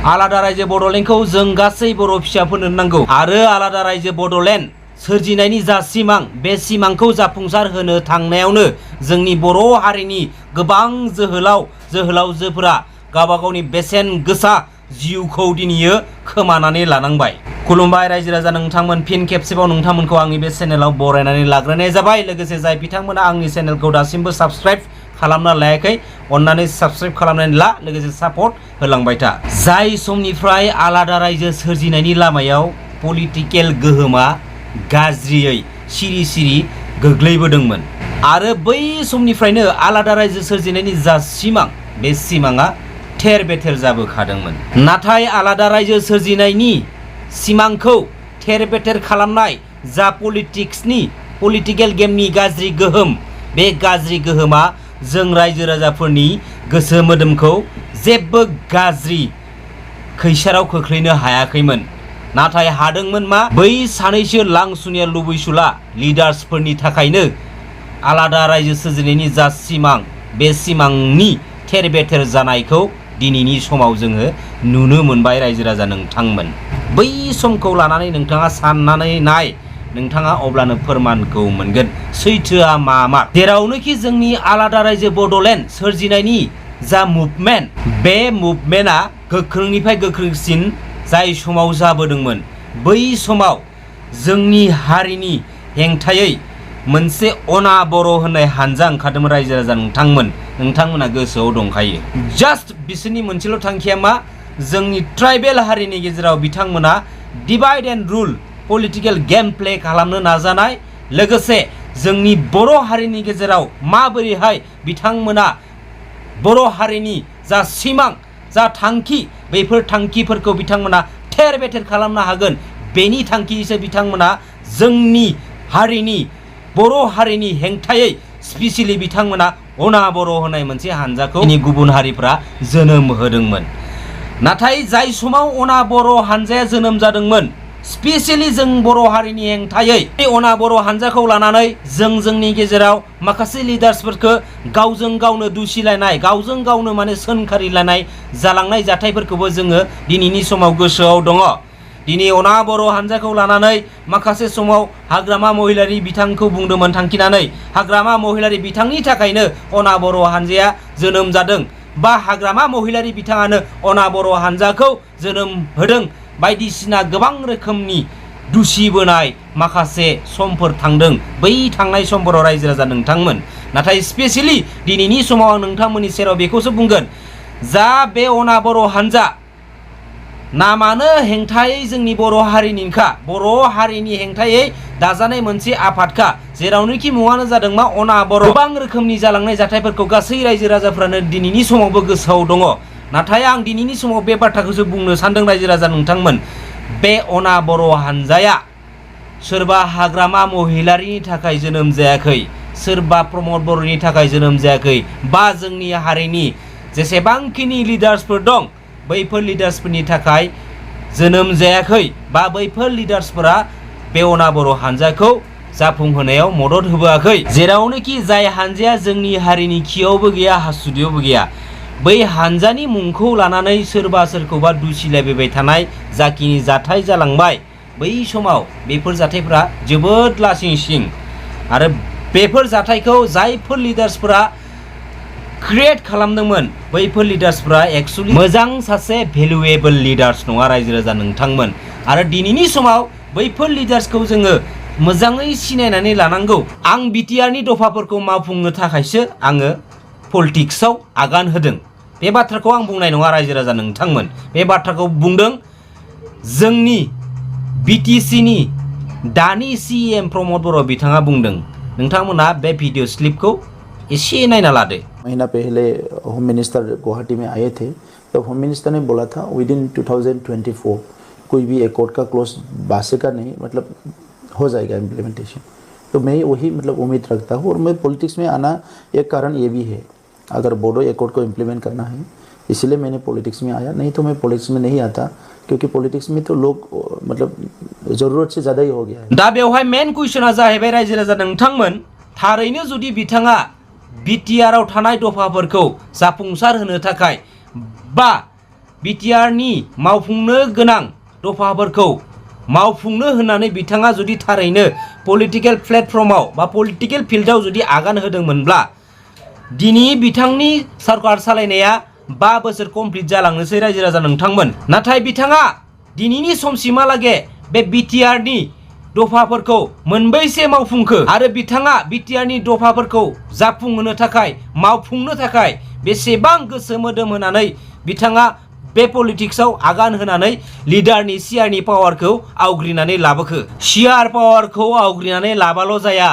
आलादा रायजो बड'लेण्डखौ जों गासै बर' फिसाफोरनो नांगौ आरो आलादा रायजो बड'लेण्ड सोरजिनायनि जा सिमां बे सिमांखौ जाफुंसार होनो थांनायावनो जोंनि बर' हारिनि गोबां जोहोलावजोफोरा गावबा गावनि बेसेन गोसा जिउखौ दिनैयो खोमानानै लानांबाय। खुलुमबाय रायजो राजा नोंथांमोन, फिन खेबसेबाव नोंथांमोनखौ आंनि बे चेनेलाव बरायनानै लाग्रोनाय जाबाय। लोगोसे जाय बिथांमोना आंनि चेनेलखौ दासिमबो साबस्क्राइब खालामना लायाखै अन्नानै साबस्क्राइब खालामनानै ला, लोगोसे सापर्ट होलांबाय था। जाय समनिफ्राय आलादा रायजो सोरजिनायनि लामायाव पलिटिकेल गोहोमा गाज्रियै सिरि सिरि गोग्लैबोदोंमोन आरो बै समनिफ्रायनो आलादा रायजो सोरजिनायनि जा सिमां बे सिमाङा थेर बेथेर जाबोखादोंमोन। नाथाय आलादा रायजो सोरजिनायनि सिमांखौ थेर बेथेर खालामनाय जा पलिटिकेल गेमनि गाज्रि गोहोम, बे गाज्रि गोहोमा जों रायजो राजाफोरनि गोसो मोदोमखौ जेबो गाज्रि खैसाराव खोख्लैनो हायाखैमोन। नाथाय हादोंमोन मा? बै सानैसो लांसुनिया लुबैसुला लिडार्सफोरनि थाखायनो आलादा रायजो सोरजिनायनि जा सिमां बे सिमांनि थेर बेथेर जानायखौ दिनैनि समाव जोङो नुनो मोनबाय रायजो राजा नोंथांमोन। बै समखौ लानानै नोंथाङा साननानै नाय, नोंथाङा अब्लानो फोरमानखौ मोनगोन सैथोआ मा। जेरावनोखि जोंनि आलादा रायजो बड'लेण्ड सोरजिनायनि जा मुभमेन्ट, बे मुभमेन्टआ गोख्रोंनिफ्राय गोख्रोंसिन जाय समाव जाबोदोंमोन, बै समाव जोंनि हारिनि हेंथायै मोनसे अना बर' होननाय हानजा ओंखारदोंमोन रायजो राजा नोंथांमोना गोसोआव दंखायो। जास्ट बिसोरनि मोनसेल' थांखिया मा? जोंनि ट्राइबेल हारिनि गेजेराव बिथांमोना divide and rule political game play खालामनो नाजानाय, लोगोसे जोंनि बर' हारिनि गेजेराव माबोरैहाय बिथांमोना बर' हारिनि जा सिमां जा थांखि, बेफोर थांखिफोरखौ बिथांमोना थेर बेथेर खालामनो हागोन, बेनि थांखिसो बिथांमोना जोंनि हारिनि बर' हारिनि हेंथायै स्पेसियेलि बिथांमोना अना बर' होननाय मोनसे हानजाखौ गुबुन हारिफ्रा जोनोम होदोंमोन। नाथाय जाय समाव अना बर' हानजाया जोनोम जादोंमोन, स्पेसियेलि जों बर' हारिनि हेंथायै बे अना बर' हानजाखौ लानानै जोंनि गेजेराव माखासे लिडार्सफोरखौ गावजों गावनो दुसिलायनाय, गावजों गावनो सोंखारिलायनाय जालांनाय जाथायफोरखौबो जोङो दिनैनि समाव गोसोआव दङ। दिनै अना बर' हानजाखौ लानानै माखासे समाव हाग्रामा महिलारि बिथांखौ बुंदोंमोन थांखिनानै, हाग्रामा महिलारि बिथांनि थाखायनो अना बर' हानजाया जोनोम जादों, बा हाग्रामा महिलारि बिथाङानो अना बर' हानजाखौ जोनोम होदों, बायदिसिना गोबां रोखोमनि दुसिबोनाय माखासे समफोर थांदों। बै थांनाय समफोराव रायजो राजा नोंथांमोन, नाथाय स्पेसियेलि दिनैनि समाव आं नोंथांमोननि सेराव बेखौसो बुंगोन, जा बे अना बर' हानजा नामानो हेंथायै जोंनि बर' हारिनिखा, बर' हारिनि हेंथायै दाजानाय मोनसे आफादखा, जेरावनोखि मुङानो जादों मा? अना बर'। गोबां रोखोमनि जालांनाय जाथायफोरखौ गासै रायजो राजाफ्रानो दिनैनि समावबो गोसोआव दङ। नाथाय आं दिनैनि समाव बे बाथ्राखौसो बुंनो सानदों रायजो राजा नोंथांमोन, बे अना बर' हानजाया सोरबा हाग्रामा महिलारिनि थाखाय जोनोम जायाखै, सोरबा प्रमद बर'नि थाखाय जोनोम जायाखै, बा जोंनि हारिनि जेसेबांखिनि लिडार्सफोर दं बैफोर लिडार्सफोरनि थाखाय जोनोम जायाखै, बा बैफोर लिडार्सफोरा बे अना बर' हानजाखौ जाफुंहोनायाव मदद होबोआखै। जेरावनोखि जाय हानजाया जोंनि हारिनि खियावबो गैया हासुदैयावबो गैया, बै हानजानि मुंखौ लानानै सोरबा सोरखौबा दुसिलायबाय थानाय जाखिनि जाथाय जालांबाय, बै समाव बेफोर जाथायफ्रा जोबोद लासिंसिं आरो बेफोर जाथायखौ जायफोर लिडार्सफोरा क्रिएट खालामदोंमोन, बैफोर लिडार्सफोरा एक्चुअलि मोजां सासे भेलुएबल लिडार्स नङा रायजो राजा नोंथांमोन। आरो दिनैनि समाव बैफोर लिडार्सखौ जोङो मोजाङै सिनायनानै लानांगौ। आं बिटिआरनि दफाफोरखौ मावफुंनो थाखायसो आङो पलिटिक्सआव आगान होदों, बे बाथ्राखौ आं बुंनाय नङा रायजो राजा नोंथांमोन। बे बाथ्राखौ बुंदों जोंनि बिटिसिनि दानि सीएम प्रमद बर' बिथाङा बुंदों। नोंथांमोना बे भिडिअ स्लिपखौ इसे नायना लादो। महीना पहले होम मिनिस्टर गुवाहाटी में आए थे, तो होम मिनिस्टर ने बोला था विद इन 2024 कोई भी एकॉर्ड का क्लोज बासे का नहीं, मतलब हो जाएगा इम्प्लीमेंटेशन। तो मैं वही उम्मीद रखता हूँ। और मैं पॉलिटिक्स में आना एक कारण ये भी है, अगर बोडो एकॉर्ड को इम्प्लीमेंट करना है, इसलिए मैंने पॉलिटिक्स में आया। नहीं तो मैं पॉलिटिक्स में नहीं आता, क्योंकि पॉलिटिक्स में तो लोग जरूरत से ज़्यादा ही हो गया है। दा बेवहाय मेन कुइसना जाहैबाय रायजो राजा नोंथांमोन, थारैनो जुदि बिथाङा बिटिआरआव थानाय दफाफोरखौ जाफुंसार होनो थाखाय बा बिटिआरनि मावफुंनो गोनां दफाफोरखौ मावफुंनो होननानै बिथाङा जुदि थारैनो पलिटिकेल प्लेटफर्माव बा पलिटिकेल फिल्डआव जुदि आगान होदोंमोनब्ला दिनै बिथांनि सरकार सालायनाया 5 बोसोर कमप्लिट जालांनोसै रायजो राजा नोंथांमोन। नाथाय बिथाङा दिनैनि समसिमहालागै बे बिटिआरनि दफाफोरखौ मोनबैसे मावफुंखो आरो बिथाङा बिटिआरनि दफाफोरखौ जाफुंहोनो थाखाय मावफुंनो थाखाय बेसेबां गोसो मोदोम होनानै बिथाङा बे पलिटिक्सआव आगान होनानै लिडारनि सियारनि पावारखौ आवग्रिनानै लाबोखो। सियार पावारखौ आवग्रिनानै लाबाल' जाया,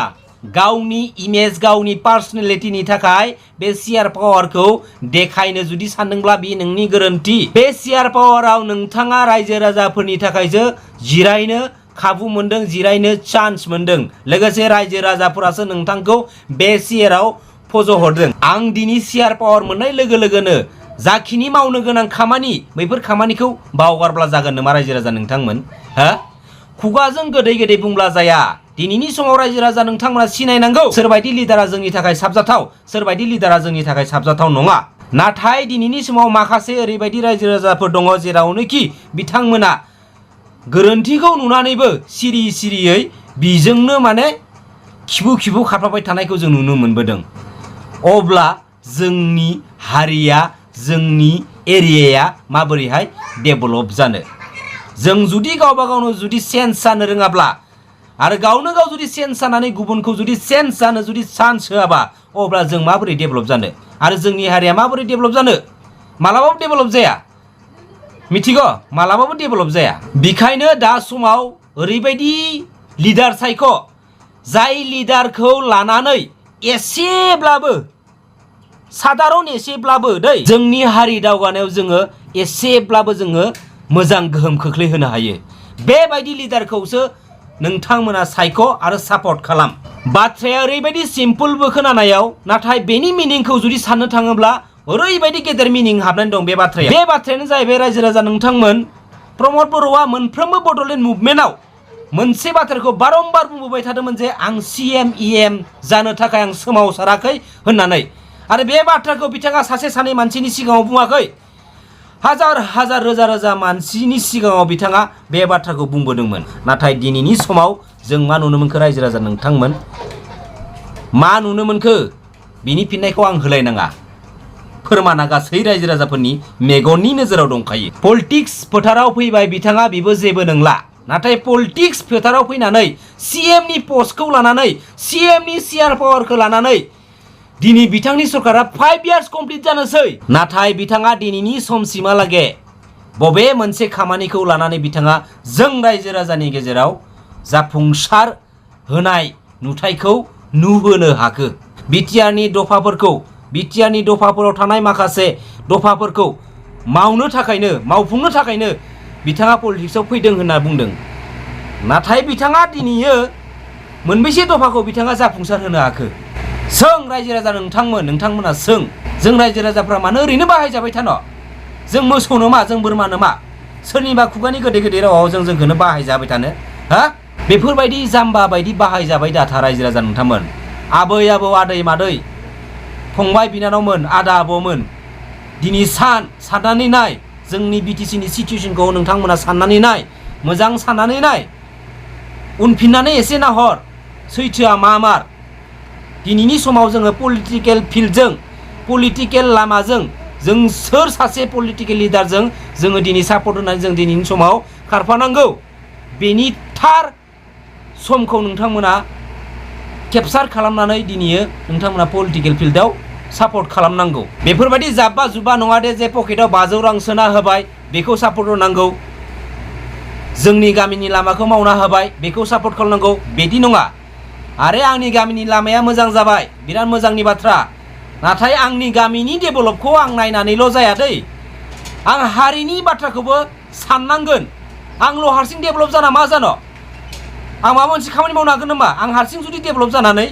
गावनि इमेज गावनि पार्सनेलिटिनि थाखाय बे सियार पावारखौ देखायनो जुदि सानदोंब्ला बे नोंनि गोरोन्थि। बे सियार पावाराव नोंथाङा रायजो राजाफोरनि थाखायसो जिरायनो खाबु मोनदों, जिरायनो चान्स मोनदों। लोगोसे रायजो राजाफोरासो नोंथांखौ बे सियाराव फज'हरदों। आं दिनै सियार पावार मोननाय लोगो लोगोनो जाखिनि मावनो गोनां खामानि बैफोर खामानिखौ बावगारब्ला जागोन नामा रायजो राजा नोंथांमोन? खुगाजों गोदै गोदै बुंब्ला जाया। दिनैनि समाव रायजो राजा नोंथांमोना सिनायनांगौ सोरबायदि लिडारा जोंनि थाखाय साबजाथाव, सोरबायदि लिडारा जोंनि थाखाय साबजाथाव नङा। नाथाय दिनैनि समाव माखासे ओरैबायदि रायजो राजाफोर दङ जेरावनोखि बिथांमोना गोरोन्थिखौ नुनानैबो सिरि सिरियै बिजोंनो खिबु खिबु खारफाबाय थानायखौ जों नुनो मोनबोदों। अब्ला जोंनि हारिया, जोंनि एरियाया माबोरैहाय डेभेलप जानो? जों जुदि गावबा गावनो जुदि चेन्ज जानो रोङाब्ला आरो गावनो गाव जुदि चेन्ज जानानै गुबुनखौ जुदि चेन्ज जानो जुदि चान्स होआबा अब्ला जों माबोरै डेभेलप जानो आरो जोंनि हारिया माबोरै डेभेलप जानो? मालाबाबो डेभेलप जाया, मिथिगौ? मालाबाबो डेभेलप जाया। बेखायनो दा समाव ओरैबायदि लिडार सायख' जाय लिडारखौ लानानै एसेब्लाबो साधारन एसेब्लाबो जोंनि हारि दावगानायाव जोङो एसेब्लाबो जोङो मोजां गोहोम खोख्लैहोनो हायो। बेबायदि लिडारखौसो नोंथांमोना सायख' आरो सापर्ट खालाम। बाथ्राया ओरैबायदि सिम्पोलबो खोनानायाव, नाथाय बेनि मिनिंखौ जुदि साननो थाङोब्ला ओरैबायदि गेदेर मिनिं हाबनानै दं बे बाथ्राया। बे बाथ्रायानो जाहैबाय रायजो राजा नोंथांमोन, प्रमद बर'आ मोनफ्रोमबो बड'लेण्ड मुभमेन्टआव मोनसे बाथ्राखौ बारम्बार बुंबोबाय थादोंमोन जे आं CM EM जानो थाखाय आं सोमावसाराखै होननानै। आरो बे बाथ्राखौ बिथाङा सासे सानै मानसिनि सिगाङाव बुङाखै, हाजार हाजार रोजा रोजा मानसिनि सिगाङाव बिथाङा बे बाथ्राखौ बुंबोदोंमोन। नाथाय दिनैनि समाव जों मा नुनो मोनखो रायजो राजा नोंथांमोन? मा नुनो मोनखो? बिनि फिननायखौ आं होलायनाङा, फोरमाना गासै रायजो राजाफोरनि मेगननि नोजोराव दंखायो। पलिटिक्स फोथाराव फैबाय बिथाङा, बेबो जेबो नंला। नाथाय पलिटिक्स फोथाराव फैनानै CM नि पस्टखौ लानानै, CM नि सियार पावारखौ लानानै दिनै बिथांनि सरकारा 5 इयार्स कमप्लिट जानोसै। नाथाय बिथाङा दिनैनि समसिमहालागै बबे मोनसे खामानिखौ लानानै बिथाङा जों रायजो राजानि गेजेराव जाफुंसार होनाय नुथायखौ नुहोनो हाखो? बिटिआरनि दफाफोरखौ, बिटिआरनि दफाफोराव थानाय माखासे दफाफोरखौ मावफुंनो थाखायनो बिथाङा पलिटिक्सआव फैदों होनना बुंदों। नाथाय बिथाङा दिनैयो मोनबेसे दफाखौ बिथाङा जाफुंसार होनो हाखो? सों रायजो राजा नोंथांमोना सों। जों रायजो राजाफ्रा मानो ओरैनो बाहायजाबाय थानो? जों मोसौ नामा? जों बोरमा नामा? सोरनिबा खुगानि गोदै गोदै रावाव जोंखौनो बाहायजाबाय थानो? बेफोरबायदि जाम्बा बायदि बाहायजाबाय दाथा रायजो राजा नोंथांमोन। आबै आबौ, आदै मादै, फंबाय बिनानावमोन, आदा आबौमोन, दिनै साननानै नाय जोंनि BTC नि सिचुवेसनखौ नोंथांमोना साननानै नाय, मोजां साननानै नाय, उनफिननानै एसे नाहर सैथोआ मा मार। दिनैनि समाव जोङो पलिटिकेल फिल्डजों, पलिटिकेल लामाजों जों सोर सासे पलिटिकेल लिडारजों जोङो दिनै सापर्ट होनानै जों दिनैनि समाव खारफानांगौ, बेनि थार समखौ नोंथांमोना केपचार खालामनानै दिनैयो नोंथांमोना पलिटिकेल फिल्डआव सापर्ट खालामनांगौ। बेफोरबायदि जाब्बा जुब्बा नङा दे जे पकेटाव 500 रां सोना होबाय बेखौ सापर्ट होनांगौ, जोंनि गामिनि लामाखौ मावना होबाय बेखौ सापर्ट खालामनांगौ, बिदि नङा। आरो आंनि गामिनि लामाया मोजां जाबाय, बिराद मोजांनि बाथ्रा। नाथाय आंनि गामिनि डेभेलपखौ आं नायनानैल' जाया दै, आं हारिनि बाथ्राखौबो साननांगोन। आंल' हारसिं डेभेलप जाना मा जानो? आं माबा मोनसे खामानि मावनो हागोन नामा? आं हारसिं जुदि डेभेलप जानानै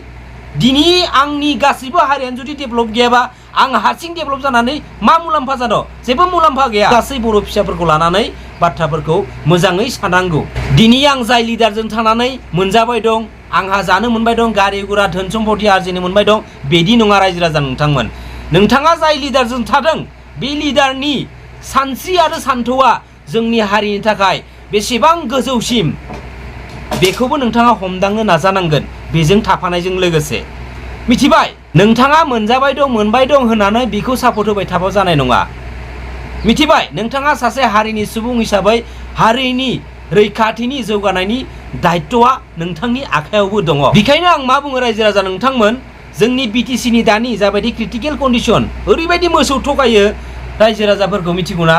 दिनै आंनि गासैबो हारियानो जुदि डेभेलप गैयाबा आं हारसिं डेभेलप जानानै मा मुलाम्फा जानो? जेबो मुलाम्फा गैया। गासै बर' फिसाफोरखौ लानानै बाथ्राफोरखौ मोजाङै साननांगौ। दिनै आं जाय लिडारजों थानानै मोनजाबाय दं, आंहा जानो मोनबाय दं, गारि गुरा धोन सम्पति आरजिनो मोनबाय दं, बिदि नङा रायजो राजा नोंथांमोन। नोंथाङा जाय लिडारजों थादों बे लिडारनि सानस्रि आरो सान्थौआ जोंनि हारिनि थाखाय बेसेबां गोजौसिम बेखौबो नोंथाङा हमदांनो नाजानांगोन बेजों थाफानायजों लोगोसे। मिथिबाय? नोंथाङा मोनजाबाय दं मोनबाय दं होननानै बेखौ सापर्ट होबाय थाबा जानाय नङा। मिथिबाय? नोंथाङा सासे हारिनि सुबुं हिसाबै हारिनि रैखाथिनि जौगानायनि दायित्वआ नोंथांनि आखायावबो दङ। बेखायनो आं मा बुङो रायजो राजा नोंथांमोन, जोंनि बिटिसिनि दानि जाबायदि क्रिटिकेल कन्डिसन ओरैबायदि मोसौ थगायो रायजो राजाफोरखौ मिथिगौना?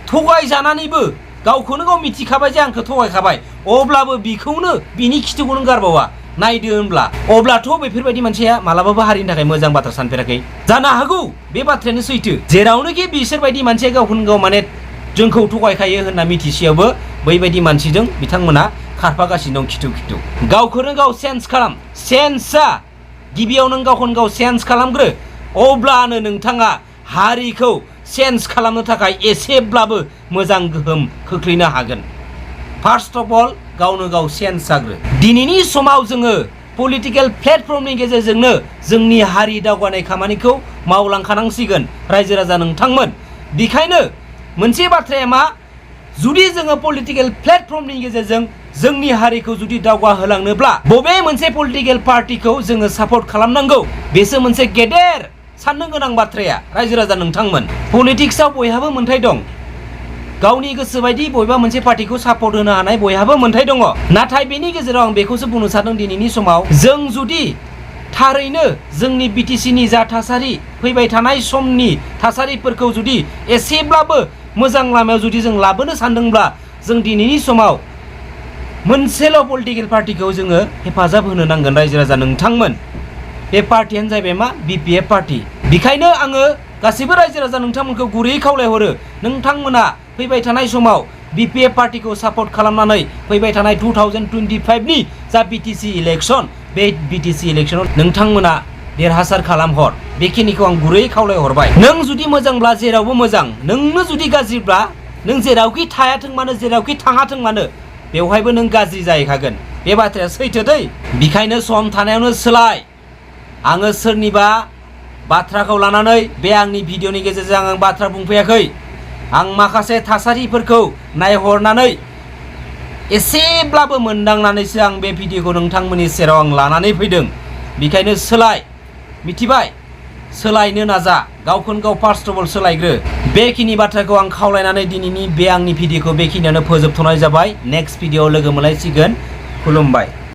थगायजानानैबो गावखौनो गाव मिथिखाबाय जे आंखौ थगायखाबाय, अब्लाबो बिखौनो बिनि खिथुखौनो गारबावा नायदो होनब्ला अब्लाथ' बेफोरबायदि मानसिया मालाबाबो हारिनि थाखाय मोजां बाथ्रा सानफेराखै जानो हागौ। बे बाथ्रायानो सैथो। जेरावनोखि बिसोरबायदि मानसिया गावखौनो गाव माने जोंखौ थगायखायो होनना मिथिसेयावबो बैबायदि मानसिजों बिथांमोना खारफागासिनो दं खिथु खिथु। गावखौनो गाव चेन्ज खालाम। चेन्जआ गिबियाव नों गावखौनो गाव चेन्ज खालामग्रो, अब्लानो नोंथाङा हारिखौ चेन्ज खालामनो थाखाय एसेब्लाबो मोजां गोहोम खोख्लैनो हागोन। फार्स्ट अफ अल गावनो गाव चेन्ज जाग्रो। दिनैनि समाव जोङो पलिटिकेल प्लेटफर्मनि गेजेरजोंनो जोंनि हारि दावगानाय खामानिखौ मावलांखानांसिगोन रायजो राजा नोंथांमोन। बेखायनो मोनसे बाथ्राया मा, जुदि जोङो पलिटिकेल प्लेटफर्मनि गेजेरजों जोंनि हारिखौ जुदि दावगाहोलांनोब्ला बबे मोनसे पलिटिकेल पार्टिखौ जोङो सापर्ट खालामनांगौ बेसो मोनसे गेदेर साननो गोनां बाथ्राया रायजो राजा नोंथांमोन। पलिटिक्सआव बयहाबो मोन्थाय दं। गावनि गोसो बायदि बबेबा मोनसे पार्टिखौ सापर्ट होनो हानाय बयहाबो मोन्थाय दङ। नाथाय बेनि गेजेराव आं बेखौसो बुंनो सानदों दिनैनि समाव जों जुदि थारैनो जोंनि बिटिसिनि जा थासारि फैबाय थानाय समनि थासारिफोरखौ जुदि एसेब्लाबो मोजां लामायाव जुदि जों लाबोनो सानदोंब्ला जों दिनैनि समाव मोनसेल' पलिटिकेल पार्टिखौ जोङो हेफाजाब होनो नांगोन रायजो राजा नोंथांमोन। बे पार्टियानो जाहैबाय मा, BPF पार्टि। बेखायनो आङो गासैबो रायजो राजा नोंथांमोनखौ गुरैयै खावलायहरो, नोंथांमोना फैबाय थानाय समाव BPF पार्टिखौ सापर्ट खालामनानै फैबाय थानाय 2025नि जा बिटिसि इलेक्सन, बे बिटिसि इलेक्सनाव नोंथांमोना देरहासार खालामहर। बेखिनिखौ आं गुरैयै खावलायहरबाय। नों जुदि मोजांब्ला जेरावबो मोजां, नोंनो जुदि गाज्रिब्ला नों जेरावखि थायाथों मानो जेरावखि थाङाथों मानो बेवहायबो नों गाज्रि जाहैखागोन। बे बाथ्राया सैथो दै। बेखायनो सम थानायावनो सोलाय। आङो सोरनिबा बाथ्राखौ लानानै बे आंनि भिडिअनि गेजेरजों आं बाथ्रा बुंफैयाखै। आं माखासे थासारिफोरखौ नायहरनानै एसेब्लाबो मोनदांनानैसो आं बे भिडिअखौ नोंथांमोननि सेराव आं लानानै फैदों। बेखायनो सोलाय। मिथिबाय? सोलायनो नाजा। गावखौनो गाव फार्स्ट अफ अल सोलायग्रो। बेखिनि बाथ्राखौ आं खावलायनानै दिनैनि बे आंनि भिडिअखौ बेखिनियावनो फोजोबथ'नाय जाबाय। नेक्स्ट भिडिअआव लोगो मोनलायसिगोन। खुलुमबाय।